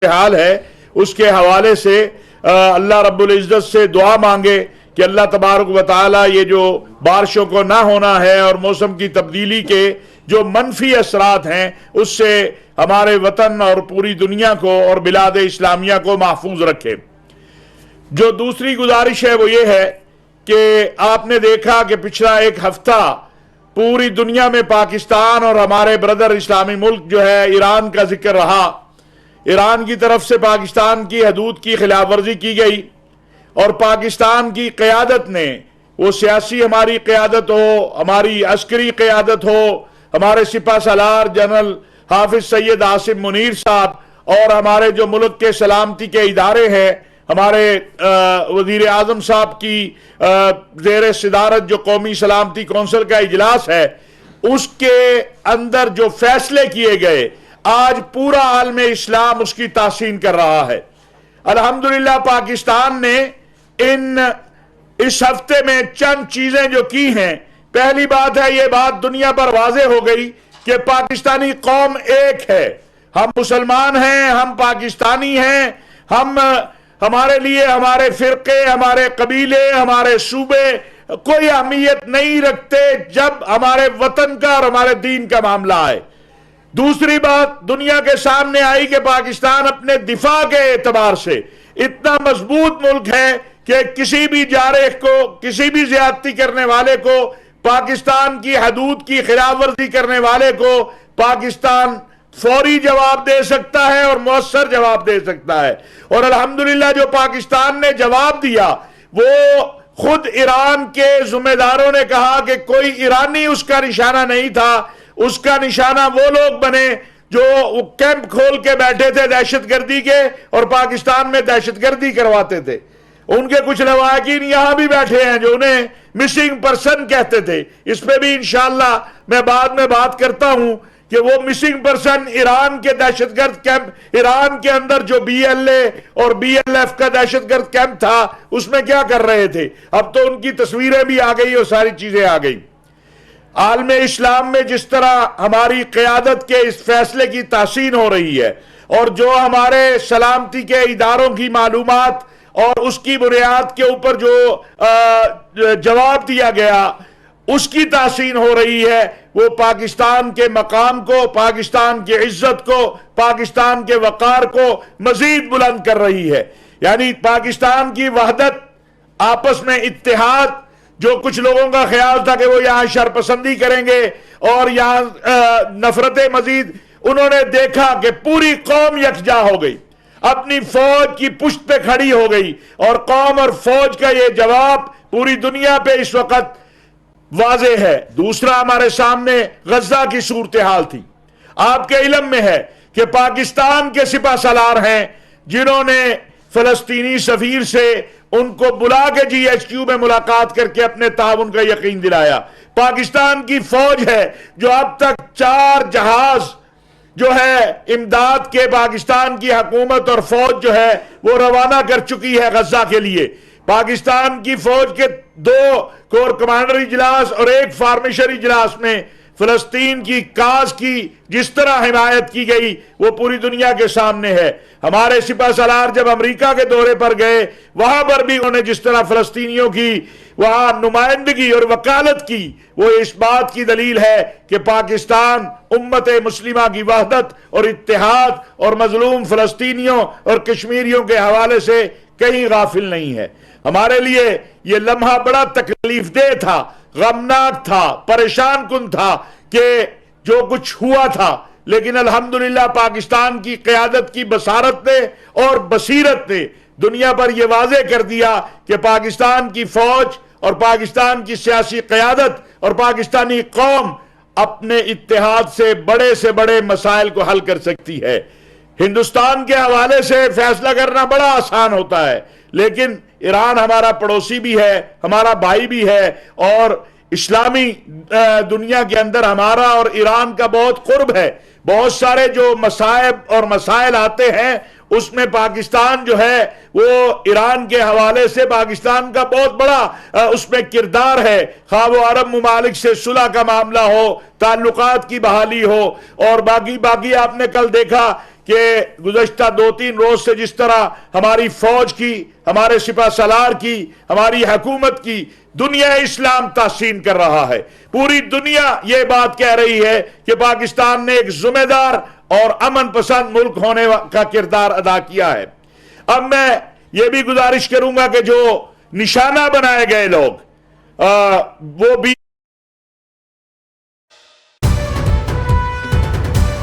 صورتحال ہے اس کے حوالے سے اللہ رب العزت سے دعا مانگے کہ اللہ تبارک و تعالی یہ جو بارشوں کو نہ ہونا ہے اور موسم کی تبدیلی کے جو منفی اثرات ہیں اس سے ہمارے وطن اور پوری دنیا کو اور بلاد اسلامیہ کو محفوظ رکھے۔ جو دوسری گزارش ہے وہ یہ ہے کہ آپ نے دیکھا کہ پچھلا ایک ہفتہ پوری دنیا میں پاکستان اور ہمارے بردر اسلامی ملک جو ہے ایران کا ذکر رہا۔ ایران کی طرف سے پاکستان کی حدود کی خلاف ورزی کی گئی اور پاکستان کی قیادت نے، وہ سیاسی ہماری قیادت ہو، ہماری عسکری قیادت ہو، ہمارے سپہ سالار جنرل حافظ سید عاصم منیر صاحب اور ہمارے جو ملک کے سلامتی کے ادارے ہیں، ہمارے وزیر اعظم صاحب کی زیر صدارت جو قومی سلامتی کونسل کا اجلاس ہے، اس کے اندر جو فیصلے کیے گئے، آج پورا عالم اسلام اس کی تحسین کر رہا ہے۔ الحمدللہ پاکستان نے اس ہفتے میں چند چیزیں جو کی ہیں، پہلی بات ہے یہ بات دنیا پر واضح ہو گئی کہ پاکستانی قوم ایک ہے، ہم مسلمان ہیں، ہم پاکستانی ہیں، ہمارے لیے ہمارے فرقے، ہمارے قبیلے، ہمارے صوبے کوئی اہمیت نہیں رکھتے جب ہمارے وطن کا اور ہمارے دین کا معاملہ آئے۔ دوسری بات دنیا کے سامنے آئی کہ پاکستان اپنے دفاع کے اعتبار سے اتنا مضبوط ملک ہے کہ کسی بھی جارح کو، کسی بھی زیادتی کرنے والے کو، پاکستان کی حدود کی خلاف ورزی کرنے والے کو پاکستان فوری جواب دے سکتا ہے اور مؤثر جواب دے سکتا ہے۔ اور الحمدللہ جو پاکستان نے جواب دیا وہ خود ایران کے ذمہ داروں نے کہا کہ کوئی ایرانی اس کا نشانہ نہیں تھا، اس کا نشانہ وہ لوگ بنے جو کیمپ کھول کے بیٹھے تھے دہشت گردی کے اور پاکستان میں دہشت گردی کرواتے تھے۔ ان کے کچھ لواحقین یہاں بھی بیٹھے ہیں جو انہیں مسنگ پرسن کہتے تھے۔ اس پہ بھی انشاءاللہ میں بعد میں بات کرتا ہوں کہ وہ مسنگ پرسن ایران کے دہشت گرد کیمپ، ایران کے اندر جو بی ایل اے اور بی ایل ایف کا دہشت گرد کیمپ تھا اس میں کیا کر رہے تھے۔ اب تو ان کی تصویریں بھی آ گئی اور ساری چیزیں آ گئی۔ عالم اسلام میں جس طرح ہماری قیادت کے اس فیصلے کی تحسین ہو رہی ہے اور جو ہمارے سلامتی کے اداروں کی معلومات اور اس کی بنیاد کے اوپر جو جواب دیا گیا اس کی تحسین ہو رہی ہے، وہ پاکستان کے مقام کو، پاکستان کی عزت کو، پاکستان کے وقار کو مزید بلند کر رہی ہے۔ یعنی پاکستان کی وحدت، آپس میں اتحاد، جو کچھ لوگوں کا خیال تھا کہ وہ یہاں شرپسندی کریں گے اور یہاں نفرتیں مزید، انہوں نے دیکھا کہ پوری قوم یکجا ہو گئی، اپنی فوج کی پشت پہ کھڑی ہو گئی اور قوم اور فوج کا یہ جواب پوری دنیا پہ اس وقت واضح ہے۔ دوسرا ہمارے سامنے غزہ کی صورتحال تھی۔ آپ کے علم میں ہے کہ پاکستان کے سپہ سالار ہیں جنہوں نے فلسطینی سفیر سے ان کو بلا کے جی ایچ کیو میں ملاقات کر کے اپنے تعاون کا یقین دلایا۔ پاکستان کی فوج ہے جو اب تک 4 جہاز جو ہے امداد کے پاکستان کی حکومت اور فوج جو ہے وہ روانہ کر چکی ہے غزہ کے لیے۔ پاکستان کی فوج کے 2 کور کمانڈر اجلاس اور 1 فارمیشن اجلاس میں فلسطین کی کاز کی جس طرح حمایت کی گئی وہ پوری دنیا کے سامنے ہے۔ ہمارے سپہ سالار جب امریکہ کے دورے پر گئے وہاں پر بھی انہوں نے جس طرح فلسطینیوں کی وہاں نمائندگی اور وکالت کی، وہ اس بات کی دلیل ہے کہ پاکستان امت مسلمہ کی وحدت اور اتحاد اور مظلوم فلسطینیوں اور کشمیریوں کے حوالے سے کہیں غافل نہیں ہے۔ ہمارے لیے یہ لمحہ بڑا تکلیف دہ تھا، غمناک تھا، پریشان کن تھا کہ جو کچھ ہوا تھا، لیکن الحمدللہ پاکستان کی قیادت کی بصارت نے اور بصیرت نے دنیا پر یہ واضح کر دیا کہ پاکستان کی فوج اور پاکستان کی سیاسی قیادت اور پاکستانی قوم اپنے اتحاد سے بڑے مسائل کو حل کر سکتی ہے۔ ہندوستان کے حوالے سے فیصلہ کرنا بڑا آسان ہوتا ہے، لیکن ایران ہمارا پڑوسی بھی ہے، ہمارا بھائی بھی ہے، اور اسلامی دنیا کے اندر ہمارا اور ایران کا بہت قرب ہے۔ بہت سارے جو مصائب اور مسائل آتے ہیں اس میں پاکستان جو ہے وہ ایران کے حوالے سے پاکستان کا بہت بڑا اس میں کردار ہے، خواہ وہ عرب ممالک سے صلح کا معاملہ ہو، تعلقات کی بحالی ہو، اور باقی آپ نے کل دیکھا کہ گزشتہ 2-3 روز سے جس طرح ہماری فوج کی، ہمارے سپہ سالار کی، ہماری حکومت کی دنیا اسلام تحسین کر رہا ہے، پوری دنیا یہ بات کہہ رہی ہے کہ پاکستان نے ایک ذمہ دار اور امن پسند ملک ہونے کا کردار ادا کیا ہے۔ اب میں یہ بھی گزارش کروں گا کہ جو نشانہ بنائے گئے لوگ وہ بھی